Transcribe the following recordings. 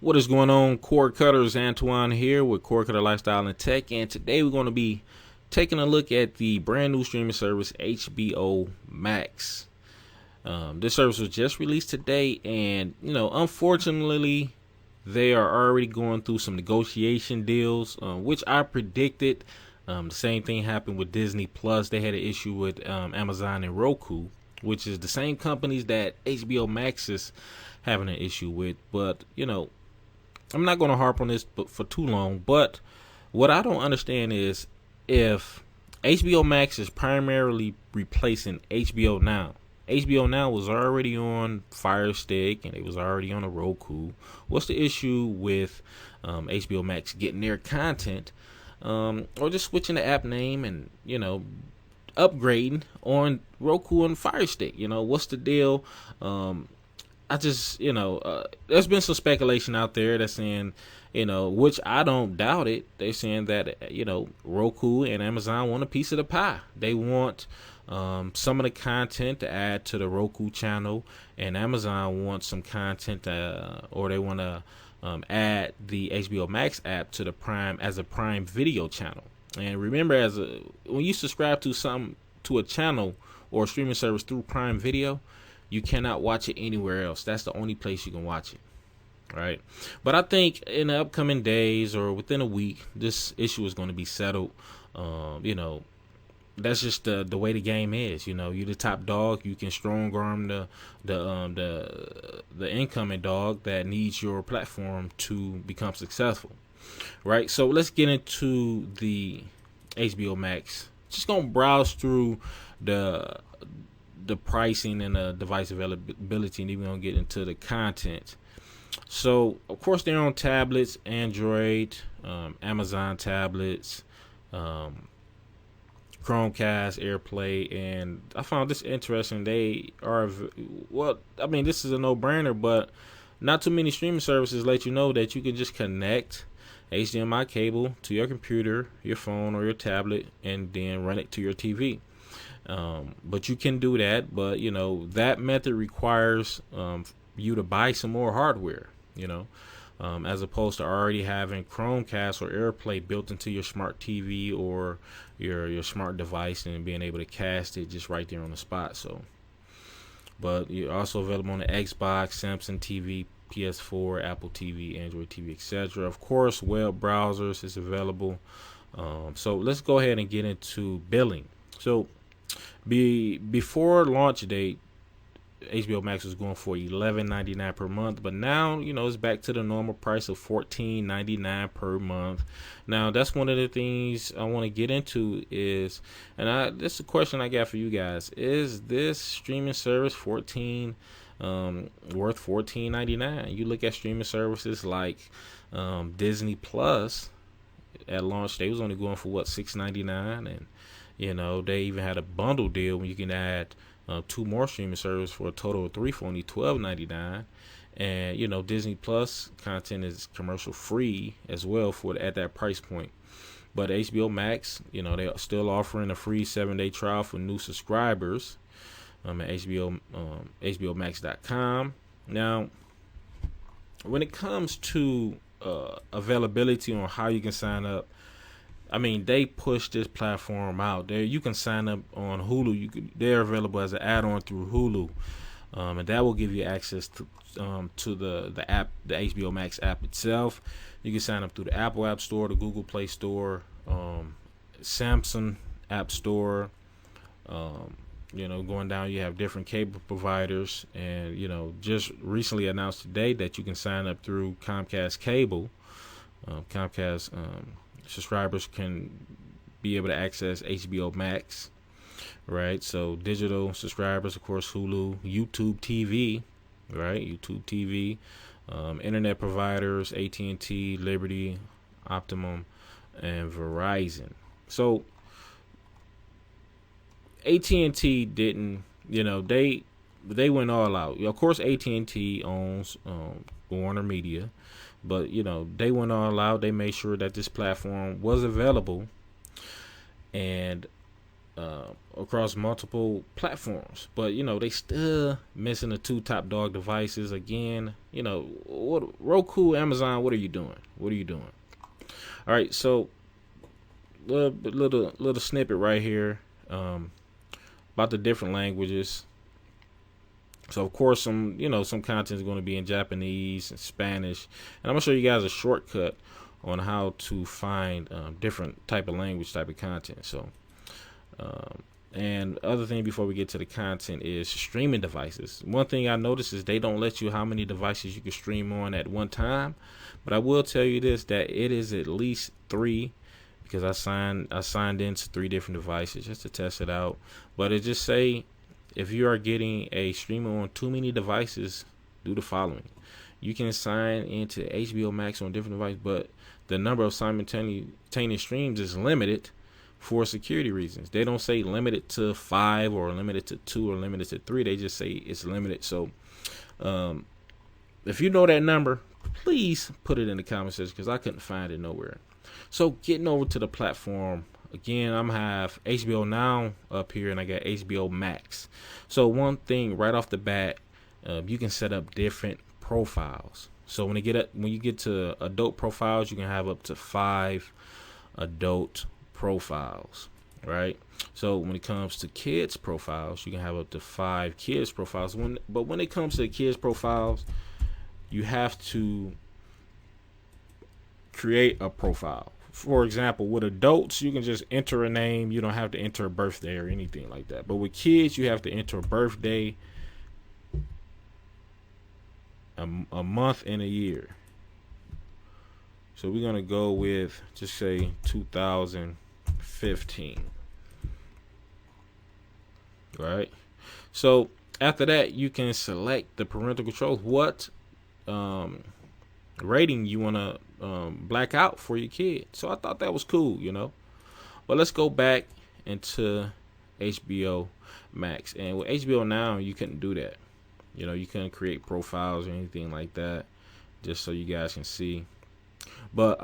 What is going on, cord cutters? Antoine here with Cord Cutter Lifestyle and Tech, and today we're going to be taking a look at the brand new streaming service HBO Max. This service was just released today, and unfortunately, they are already going through some negotiation deals, which I predicted. The same thing happened with Disney Plus. They had an issue with Amazon and Roku, which is the same companies that HBO Max is having an issue with. But I'm not going to harp on this for too long, but what I don't understand is if HBO Max is primarily replacing HBO Now. HBO Now was already on Fire Stick and it was already on a Roku. What's the issue with HBO Max getting their content or just switching the app name and, upgrading on Roku and Fire Stick? What's the deal? There's been some speculation out there that's saying, which I don't doubt it. They're saying that, Roku and Amazon want a piece of the pie. They want some of the content to add to the Roku channel, and Amazon wants some content or they want to add the HBO Max app to the Prime as a Prime Video channel. And remember, when you subscribe to a channel or a streaming service through Prime Video, you cannot watch it anywhere else. That's the only place you can watch it, right? But I think in the upcoming days or within a week, this issue is going to be settled. That's just the way the game is. You're the top dog. You can strong arm the incoming dog that needs your platform to become successful, right? So let's get into the HBO Max. Just gonna browse through the pricing and the device availability, and even gonna get into the content. So of course they're on tablets, Android, Amazon tablets, Chromecast, AirPlay, and I found this interesting. They are, this is a no-brainer, but not too many streaming services let you know that you can just connect HDMI cable to your computer, your phone, or your tablet, and then run it to your TV. But you can do that, but that method requires you to buy some more hardware, as opposed to already having Chromecast or AirPlay built into your smart TV or your smart device and being able to cast it just right there on the spot. But you're also available on the Xbox, Samsung TV, PS4, Apple TV, Android TV, etc. Of course, web browsers is available. So let's go ahead and get into billing. So before launch date, HBO Max was going for $11.99 per month, but now it's back to the normal price of $14.99 per month. Now that's one of the things I want to get into is, this is a question I got for you guys: is this streaming service worth $14.99? You look at streaming services like Disney Plus. At launch, they was only going for $6.99, and they even had a bundle deal when you can add two more streaming services for a total of three for only $12.99. And Disney Plus content is commercial free as well at that price point. But HBO Max, they're still offering a free 7-day trial for new subscribers at HBOMax.com. Now, when it comes to availability on how you can sign up, they push this platform out there. You can sign up on Hulu. They're available as an add-on through Hulu, and that will give you access to the app, the HBO Max app itself. You can sign up through the Apple App Store, the Google Play Store, Samsung App Store. Going down, you have different cable providers, and just recently announced today that you can sign up through Comcast Cable. Comcast subscribers can be able to access HBO Max, right? So digital subscribers, of course, Hulu, YouTube TV, right? YouTube TV, internet providers, AT&T, Liberty, Optimum, and Verizon. So AT&T didn't, they went all out. Of course, AT&T owns Warner Media, but they went all out. They made sure that this platform was available, and across multiple platforms. But they still missing the two top dog devices again. What Roku, Amazon? What are you doing? What are you doing? All right, so little snippet right here about the different languages. So of course some content is going to be in Japanese and Spanish, and I'm gonna show you guys a shortcut on how to find different type of language, type of content. So and other thing before we get to the content is streaming devices. One thing I noticed is they don't let you how many devices you can stream on at one time, but I will tell you this, that it is at least 3, because I signed into 3 different devices just to test it out. But it just say if you are getting a streamer on too many devices, do the following. You can sign into HBO Max on different devices, but the number of simultaneous streams is limited for security reasons. They don't say limited to 5 or limited to 2 or limited to 3. They just say it's limited. So if you know that number, please put it in the comment section, because I couldn't find it nowhere. So getting over to the platform, again, I'm have HBO Now up here, and I got HBO Max. So one thing right off the bat, you can set up different profiles. So when you get to adult profiles, you can have up to 5 adult profiles, right? So when it comes to kids profiles, you can have up to 5 kids profiles. But when it comes to kids profiles, you have to create a profile. For example, with adults, you can just enter a name. You don't have to enter a birthday or anything like that. But with kids, you have to enter a birthday, a month, and a year. So we're going to go with, just say 2015. Right? So after that, you can select the parental controls. What rating you want to black out for your kid. So I thought that was cool, But let's go back into HBO Max. And with HBO Now, you couldn't do that. You couldn't create profiles or anything like that, just so you guys can see. But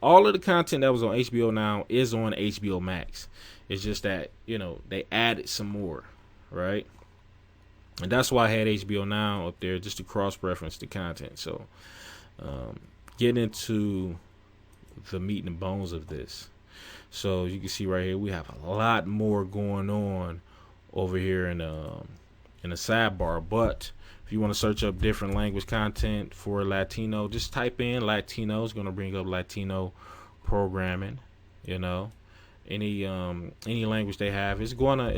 all of the content that was on HBO Now is on HBO Max. It's just that, they added some more, right? And that's why I had HBO Now up there, just to cross-reference the content. So get into the meat and bones of this. So you can see right here, we have a lot more going on over here in the sidebar. But if you want to search up different language content for Latino, just type in Latino. It's going to bring up Latino programming. Any language they have, it's gonna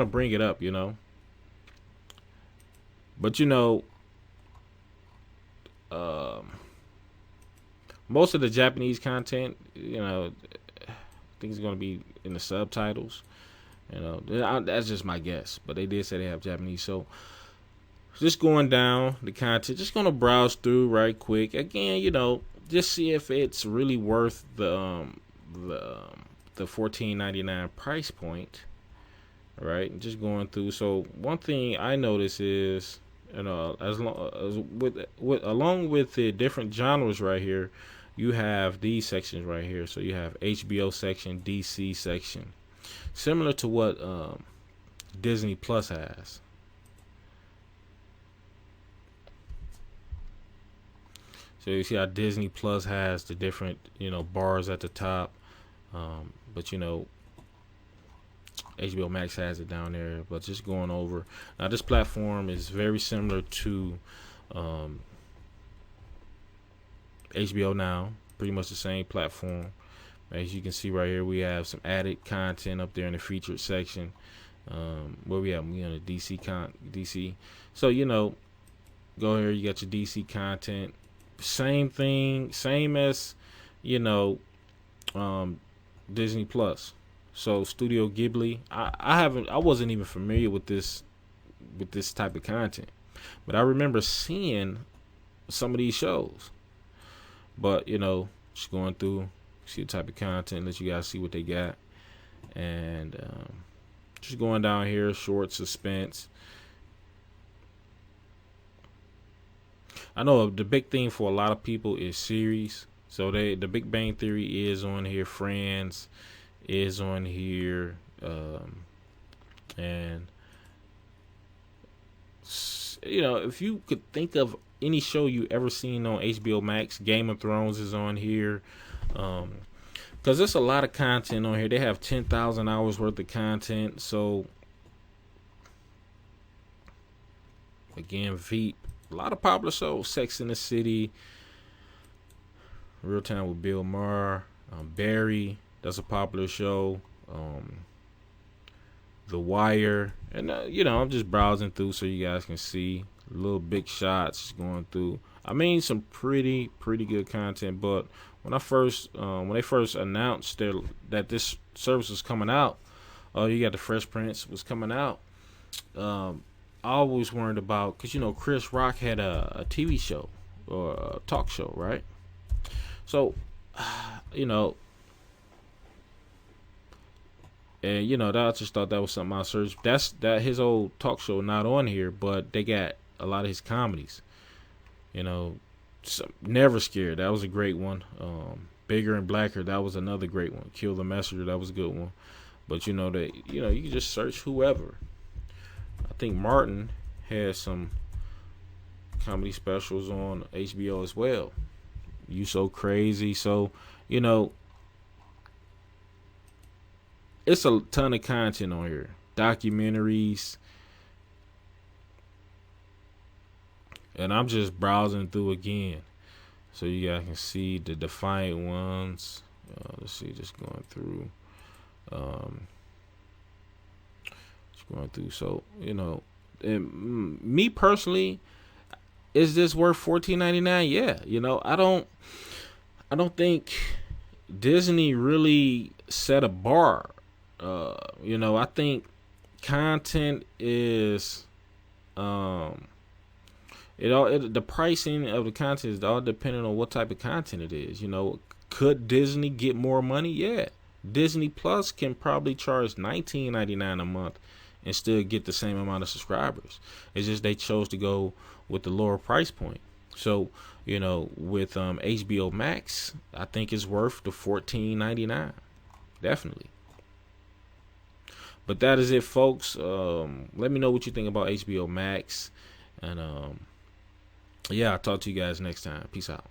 bring it up. But most of the Japanese content, I think it's going to be in the subtitles. That's just my guess. But they did say they have Japanese. So just going down the content, just going to browse through right quick. Again, just see if it's really worth the $14.99 price point. Right, just going through. So one thing I notice is, along with the different genres right here, you have these sections right here. So you have HBO section, DC section, similar to what Disney Plus has. So you see how Disney Plus has the different bars at the top, but HBO Max has it down there. But just going over, now this platform is very similar to HBO Now, pretty much the same platform. As you can see right here, we have some added content up there in the featured section. Where we have, we on the DC. So go here, you got your DC content. Same thing, same as Disney Plus. So Studio Ghibli, I wasn't even familiar with this type of content, but I remember seeing some of these shows. But just going through, see the type of content, let you guys see what they got, and just going down here, short, suspense. I know the big thing for a lot of people is series. So the Big Bang Theory is on here. Friends is on here, and if you could think of any show you ever seen on HBO Max, Game of Thrones is on here. Because there's a lot of content on here. They have 10,000 hours worth of content. So, again, Veep. A lot of popular shows. Sex in the City. Real Time with Bill Maher. Barry. That's a popular show. The Wire. And, I'm just browsing through so you guys can see. Little Big Shots going through. I mean, some pretty good content. But when they first announced that this service was coming out, you got the Fresh Prince was coming out. I always worried about, because Chris Rock had a TV show or a talk show, right? So, and I just thought that was something I searched. That his old talk show not on here, but they got a lot of his comedies. Never Scared, that was a great one. Bigger and Blacker, that was another great one. Kill the Messenger, that was a good one. But you can just search whoever. I think Martin has some comedy specials on HBO as well. You So Crazy. So it's a ton of content on here. Documentaries. And I'm just browsing through again, so you guys can see the Defiant Ones. Let's see, just going through. So and me personally, is this worth $14.99? Yeah, I don't think Disney really set a bar. I think content is the pricing of the content is all dependent on what type of content it is. Could Disney get more money? Yeah. Disney Plus can probably charge $19.99 a month and still get the same amount of subscribers. It's just they chose to go with the lower price point. So, with HBO Max, I think it's worth the $14.99. Definitely. But that is it, folks. Let me know what you think about HBO Max. And I'll talk to you guys next time. Peace out.